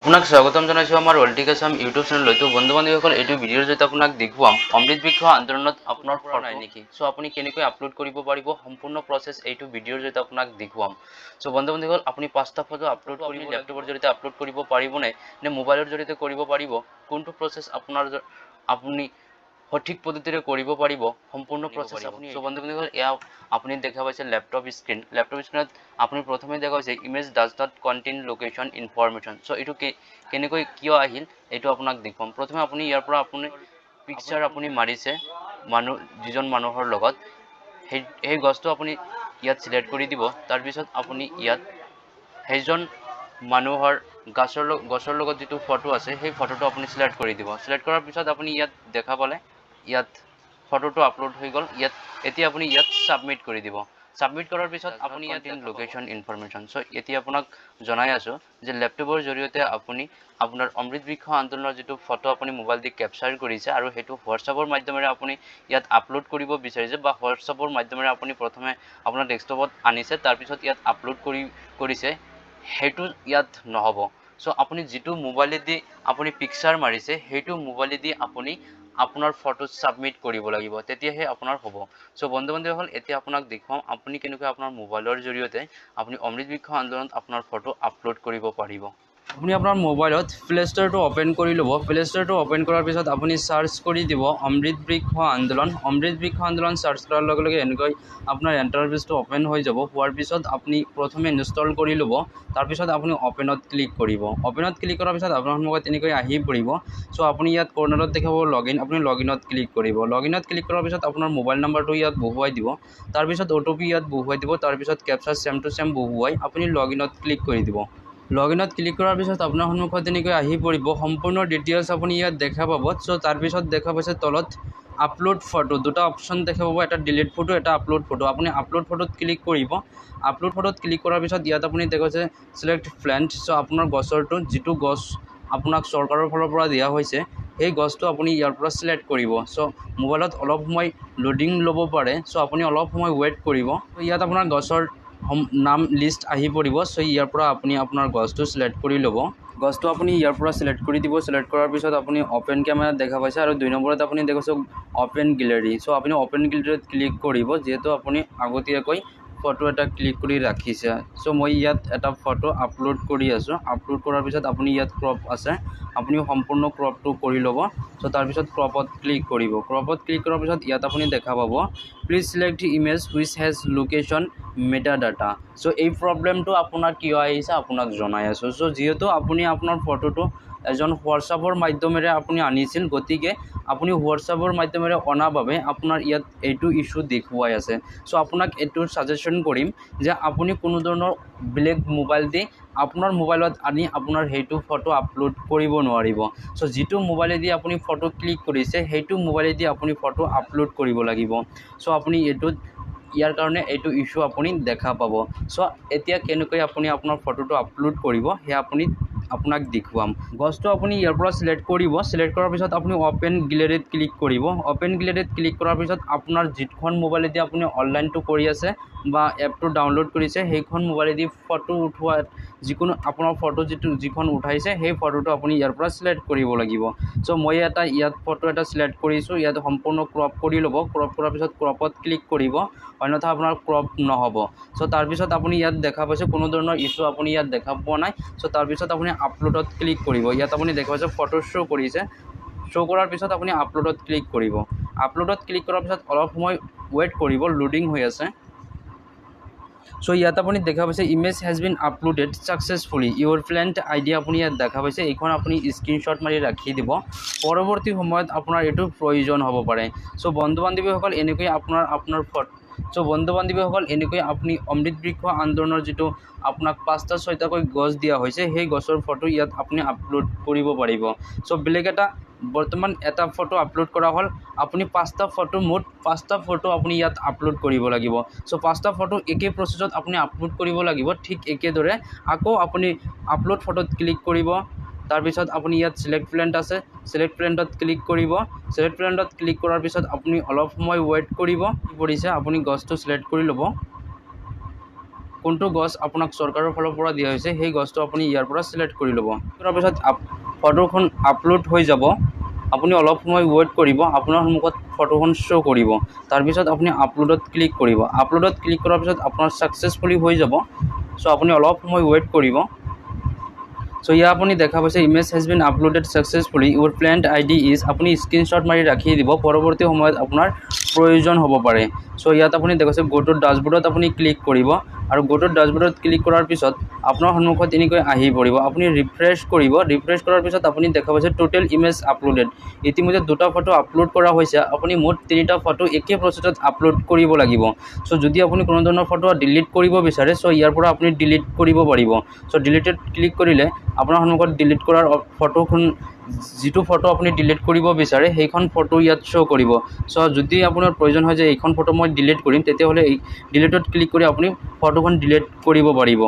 আপোনাক স্বাগতম জনাইছো আমাৰ অল্টিক আছাম ইউটিউব চেনেললৈ। তো বন্ধু বান্ধৱীসকল, এইটো ভিডিঅ'ৰ জৰিয়তে আপোনাক দেখুৱাম অমৃত বৃক্ষ আন্দোলনত আপোনাৰ ফটো নাই নেকি। সো আপুনি কেনেকৈ আপলোড কৰিব পাৰিব, সম্পূৰ্ণ প্ৰচেছ এইটো ভিডিঅ'ৰ জৰিয়তে আপোনাক দেখুৱাম। সো বন্ধু বান্ধৱীসকল, আপুনি 5টা ফটো আপলোড কৰি ল্যাপটপৰ জৰিয়তে আপলোড কৰিব পাৰিবনে নে মোবাইলৰ জৰিয়তে কৰিব পাৰিব, কোনটো প্ৰচেছ আপুনি সঠিক পদ্ধতিৰে কৰিব পাৰিব, সম্পূৰ্ণ প্ৰচেছ আপুনি। সো বন্ধু বান্ধৱীসকল, এয়া আপুনি দেখা পাইছে ল্যাপটপ স্ক্ৰীনত আপুনি প্ৰথমে দেখা পাইছে image does not contain location information. So এইটো কেনেকৈ কিয় আহিল এইটো আপোনাক দেখুৱাম। প্ৰথমে আপুনি ইয়াৰ পৰা আপুনি পিকচাৰ আপুনি মাৰিছে যিজন মানুহৰ লগত, সেই গছটো আপুনি ইয়াত সিলেক্ট কৰি দিব। তাৰপিছত আপুনি ইয়াত সেইজন মানুহৰ গছৰ লগত যিটো ফটো আছে সেই ফটোটো আপুনি সিলেক্ট কৰি দিব। সিলেক্ট কৰাৰ পিছত আপুনি ইয়াত দেখা পালে ইয়াত ফটোটো আপলোড হৈ গ'ল। এতিয়া আপুনি ইয়াত সাবমিট কৰি দিব। সাবমিট কৰাৰ পিছত আপুনি ইয়াত লোকেশ্যন ইনফৰমেশ্যন। সো এতিয়া আপোনাক জনাই আছো যে ল্যাপটপৰ জৰিয়তে আপুনি আপোনাৰ অমৃত বৃক্ষ আন্দোলনৰ যিটো ফটো আপুনি মোবাইল দি কেপচাৰ কৰিছে আৰু সেইটো হোৱাটছআপৰ মাধ্যমেৰে আপুনি ইয়াত আপলোড কৰিব বিচাৰিছে, বা হোৱাটছআপৰ মাধ্যমেৰে আপুনি প্ৰথমে আপোনাৰ ডেস্কটপত আনিছে, তাৰপিছত ইয়াত আপলোড কৰিছে, সেইটো ইয়াত নহ'ব। সো আপুনি যিটো মোবাইলেদি আপুনি পিকচাৰ মাৰিছে সেইটো মোবাইলেদি আপুনি আপোনাৰ ফটো সাবমিট কৰিব লাগিব, তেতিয়াহে আপোনাৰ হ'ব। সো বন্ধু বান্ধৱীসকল, এতিয়া আপোনাক দেখুৱাম আপুনি কেনেকৈ আপোনাৰ মোবাইলৰ জৰিয়তে আপুনি অমৃত বৃক্ষ আন্দোলনত আপোনাৰ ফটো আপলোড কৰিব পাৰিব। আপুনি আপোনাৰ মোবাইলত প্লে ষ্ট'ৰটো অ'পেন কৰি ল'ব। প্লে ষ্ট'ৰটো অ'পেন কৰাৰ পিছত আপুনি চাৰ্চ কৰি দিব অমৃত বৃক্ষ আন্দোলন। অমৃত বৃক্ষ আন্দোলন চাৰ্চ কৰাৰ লগে লগে এনেকৈ আপোনাৰ ইণ্টাৰফেচটো অ'পেন হৈ যাব। হোৱাৰ পিছত আপুনি প্ৰথমে ইনষ্টল কৰি ল'ব। তাৰপিছত আপুনি অ'পেনত ক্লিক কৰিব। অ'পেনত ক্লিক কৰাৰ পিছত আপোনাৰ সন্মুখত তেনেকৈ আহি পৰিব। সো আপুনি ইয়াত কৰ্নাৰত দেখাব লগইন, আপুনি লগইনত ক্লিক কৰিব। লগইনত ক্লিক কৰাৰ পিছত আপোনাৰ মোবাইল নাম্বাৰটো ইয়াত বহুৱাই দিব। তাৰপিছত OTP ইয়াত বহুৱাই দিব। তাৰপিছত কেপচা ছেম টু ছেম বহুৱাই আপুনি লগইনত ক্লিক কৰি দিব। লগইনত ক্লিক কৰাৰ পিছত আপোনাৰ সন্মুখত তেনেকৈ আহি পৰিব। সম্পূৰ্ণ ডিটেইলছ আপুনি ইয়াত দেখা পাব। সো তাৰপিছত দেখা পাইছে তলত আপলোড ফটো, দুটা অপশ্যন দেখা পাব, এটা ডিলিট ফটো, এটা আপলোড ফটো। আপুনি আপলোড ফটোত ক্লিক কৰিব। আপলোড ফটোত ক্লিক কৰাৰ পিছত ইয়াত আপুনি দেখা পাইছে সিলেক্ট প্লেণ্ট। সো আপোনাৰ গছৰটো যিটো গছ আপোনাক চৰকাৰৰ ফালৰ পৰা দিয়া হৈছে সেই গছটো আপুনি ইয়াৰ পৰা সিলেক্ট কৰিব। সো মোবাইলত অলপ সময় লোডিং ল'ব পাৰে, সো আপুনি অলপ সময় ৱেইট কৰিব। ইয়াত আপোনাৰ গছৰ নাম লিষ্ট আহি পৰিব। সো ইয়াৰ পৰা আপুনি আপোনাৰ গছটো সিলেক্ট কৰি ল'ব। গছটো আপুনি ইয়াৰ পৰা সিলেক্ট কৰি দিব। সিলেক্ট কৰাৰ পিছত আপুনি অ'পেন কেমেৰাত দেখা পাইছে, আৰু 2 নম্বৰত আপুনি দেখিছে অ'পেন গেলেৰী। সো আপুনি অ'পেন গেলেৰীত ক্লিক কৰিব, যিহেতু আপুনি আগতীয়াকৈ ফটো এটা ক্লিক কৰি ৰাখিছে। সো মই ইয়াত এটা ফটো আপলোড কৰি আছোঁ। আপলোড কৰাৰ পিছত আপুনি ইয়াত ক্ৰপ আছে, আপুনি সম্পূৰ্ণ ক্ৰপটো কৰি ল'ব। সো তাৰপিছত ক্ৰপত ক্লিক কৰিব। ক্ৰপত ক্লিক কৰাৰ পিছত ইয়াত আপুনি দেখা পাব please select image which has location meta data. So এই প্ৰব্লেমটো আপোনাৰ কিয় আহিছে আপোনাক জনাই আছোঁ। সো যিহেতু আপুনি আপোনাৰ ফটোটো এজন হোৱাটছআপৰ মাধ্যমেৰে আপুনি আনিছিল, গতিকে আপুনি হোৱাটছআপৰ মাধ্যমেৰে অনাৰ বাবে আপোনাৰ ইয়াত এইটো ইছ্যু দেখুৱাই আছে। সো আপোনাক এইটো ছাজেশ্যন কৰিম যে আপুনি কোনো ধৰণৰ বেলেগ মোবাইল দি আপোনাৰ মোবাইলত আনি আপোনাৰ সেইটো ফটো আপলোড কৰিব নোৱাৰিব। সো যিটো মোবাইলেদি আপুনি ফটো ক্লিক কৰিছে সেইটো মোবাইলেদি আপুনি ফটো আপলোড কৰিব লাগিব। সো আপুনি ইয়াৰ কাৰণে এইটো ইছ্যু আপুনি দেখা পাব। সো এতিয়া কেনেকৈ আপুনি আপোনাৰ ফটোটো আপলোড কৰিব সেয়া আপোনাক দেখুৱাম। গছটো আপুনি ইয়াৰ পৰা সিলেক্ট কৰিব। সিলেক্ট কৰাৰ পিছত আপুনি অ'পেন গেলেৰীত ক্লিক কৰিব। অ'পেন গেলেৰীত ক্লিক কৰাৰ পিছত আপোনাৰ যিখন মোবাইলেদি আপুনি অনলাইনটো কৰি আছে বা এপটো ডাউনলোড কৰিছে সেইখন মোবাইলেদি ফটো উঠোৱা যিকোনো আপোনাৰ ফটো যিখন উঠাইছে সেই ফটোটো আপুনি ইয়াৰ পৰা সিলেক্ট কৰিব লাগিব। সো মই ইয়াত ফটো এটা সিলেক্ট কৰিছোঁ। ইয়াত সম্পূৰ্ণ ক্ৰপ কৰি ল'ব। ক্ৰপ কৰাৰ পিছত ক্ৰপত ক্লিক কৰিব, অন্যথা আপোনাৰ ক্ৰপ নহ'ব। সো তাৰপিছত আপুনি ইয়াত দেখা পাইছে কোনো ধৰণৰ ইছ্যু আপুনি ইয়াত দেখা পোৱা নাই। সো তাৰপিছত আপুনি আপলোডত ক্লিক কৰিব। ইয়াত আপুনি দেখা পাইছে ফটো শ্ব' কৰিছে। শ্ব' কৰাৰ পিছত আপুনি আপলোডত ক্লিক কৰিব। আপলোডত ক্লিক কৰাৰ পিছত অলপ সময় ৱেইট কৰিব, লোডিং হৈ আছে। সো ইয়াত আপুনি দেখা পাইছে image has been uploaded successfully Euro plant ID আপুনি ইয়াত দেখা পাইছে। এইখন আপুনি স্ক্ৰীনশ্বট মাৰি ৰাখি দিব, পৰৱৰ্তী সময়ত আপোনাৰ এইটো প্ৰয়োজন হ'ব পাৰে। সো বন্ধু বান্ধৱীসকল, এনেকৈ এনেকৈ আপুনি অমৃত বৃক্ষ আন্দোলনৰ যিটো আপোনাক 5টা 6টাকৈ গছ দিয়া হৈছে সেই গছৰ ফটো ইয়াত আপুনি আপলোড কৰিব পাৰিব। সো বেলেগ বৰ্তমান এটা ফটো আপলোড কৰা হ'ল, আপুনি 5টা ফটো আপুনি ইয়াত আপলোড কৰিব লাগিব। সো 5টা ফটো একে প্ৰচেছত আপুনি আপলোড কৰিব লাগিব। ঠিক একেদৰে আকৌ আপুনি আপলোড ফটোত ক্লিক কৰিব। তাৰপিছত আপুনি ইয়াত সিলেক্ট প্লেণ্ট আছে, সিলেক্ট প্লেণ্টত ক্লিক কৰিব। সিলেক্ট প্লেণ্টত ক্লিক কৰাৰ পিছত আপুনি অলপ সময় ৱেইট কৰিব। কি কৰিছে আপুনি গছটো সিলেক্ট কৰি ল'ব। কোনটো গছ আপোনাক চৰকাৰৰ ফালৰ পৰা দিয়া হৈছে সেই গছটো আপুনি ইয়াৰ পৰা সিলেক্ট কৰি ল'ব। তাৰপিছত ফটোখন আপলোড হৈ যাব। আপুনি অলপ সময় ৱেইট কৰিব, আপোনাৰ সন্মুখত ফটোখন শ্ব' কৰিব। তাৰপিছত আপুনি আপলোডত ক্লিক কৰিব। আপলোডত ক্লিক কৰাৰ পিছত আপোনাৰ ছাকচেছফুলি হৈ যাব। চ' আপুনি অলপ সময় ৱেইট কৰিব। চ' ইয়াত আপুনি দেখা পাইছে image has been uploaded successfully, Euro plant ID is, আপুনি স্ক্ৰীনশ্বট মাৰি ৰাখি দিব, পৰৱৰ্তী সময়ত আপোনাৰ প্ৰয়োজন হ'ব পাৰে। চ' ইয়াত আপুনি দেখাইছে গো টু ডাছবৰ্ডত আপুনি ক্লিক কৰিব আৰু গো টু ডাছবৰ্ডত ক্লিক কৰাৰ পিছত আপোনাৰ সন্মুখত এনেকৈ আহি পৰিব। আপুনি ৰিফ্ৰেছ কৰিব। ৰিফ্ৰেছ কৰাৰ পিছত আপুনি দেখা পাইছে টোটেল ইমেজ আপলোডেড। ইতিমধ্যে 2টা ফটো আপলোড কৰা হৈছে। আপুনি মুঠ 3টা ফটো একে প্ৰচেছত আপলোড কৰিব লাগিব। চ' যদি আপুনি কোনো ধৰণৰ ফটো ডিলিট কৰিব বিচাৰে, চ' ইয়াৰ পৰা আপুনি ডিলিট কৰিব পাৰিব। চ' ডিলিটেড ক্লিক কৰিলে আপোনাৰ সন্মুখত ডিলিট কৰাৰ ফটোখন, যিটো ফটো আপুনি ডিলিট কৰিব বিচাৰে সেইখন ফটো ইয়াত শ্ব' কৰিব। চ' যদি আপোনাৰ প্ৰয়োজন হয় যে এইখন ফটো মই ডিলিট কৰিম, তেতিয়াহ'লে এই ডিলিটত ক্লিক কৰি আপুনি ফটোখন ডিলিট কৰিব পাৰিব।